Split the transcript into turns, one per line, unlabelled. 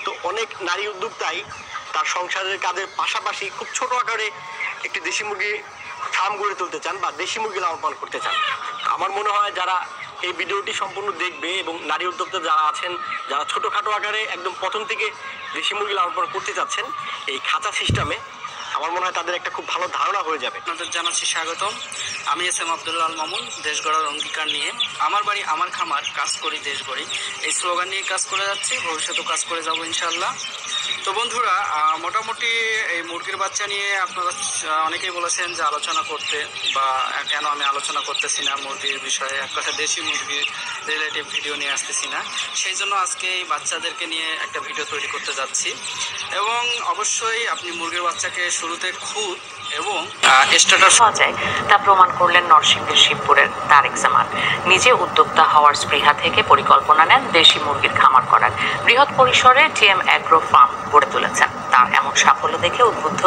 তো অনেক নারী উদ্যোক্তাই তার সংসারের কাজের পাশাপাশি খুব ছোট আকারে একটি দেশি মুরগি ফার্ম গড়ে তুলতে চান বা দেশি মুরগি লালন পালন করতে চান। আমার মনে হয় যারা এই ভিডিওটি সম্পূর্ণ দেখবে এবং নারী উদ্যোক্তা যারা আছেন, যারা ছোটখাটো আকারে একদম প্রথম থেকে দেশি মুরগি লালন পালন করতে চাচ্ছেন এই খাঁচা সিস্টেমে, আমার মনে হয় তাদের একটা খুব ভালো ধারণা হয়ে যাবে।
আপনাদের জানাচ্ছি স্বাগতম। আমি এস.এম. আব্দুল্লাহ আল মামুন। দেশ গড়ার অঙ্গীকার নিয়ে আমার বাড়ি আমার খামার, কাজ করি দেশ গড়ি, এই স্লোগান নিয়ে কাজ করে যাচ্ছি, ভবিষ্যতেও কাজ করে যাব ইনশাল্লাহ। তো বন্ধুরা, মোটামুটি এই মুরগির বাচ্চা নিয়ে আপনারা অনেকেই বলেছেন যে আলোচনা করতে, বা কেন আমি আলোচনা করতেছি না মুরগির বিষয়ে, এক কথা দেশি মুরগির রিলেটিভ ভিডিও নিয়ে আসতেছি না। সেই জন্য আজকে এই বাচ্চাদেরকে নিয়ে একটা ভিডিও তৈরি করতে যাচ্ছি। এবং অবশ্যই আপনি মুরগির বাচ্চাকে শুরুতে খুদ এবং স্ট্যাটাস
পাওয়া যায় তা প্রমাণ করলেন নরসিংদীর শিবপুরের তারেক জামান। নিজে উদ্যোক্তা হওয়ার স্পৃহা থেকে পরিকল্পনা নেন দেশি মুরগির খামার করার। বৃহৎ পরিসরে টিএম অ্যাগ্রো ফার্ম গড়ে তুলেছেন। তার এমন সাফল্য দেখে উদ্বুদ্ধ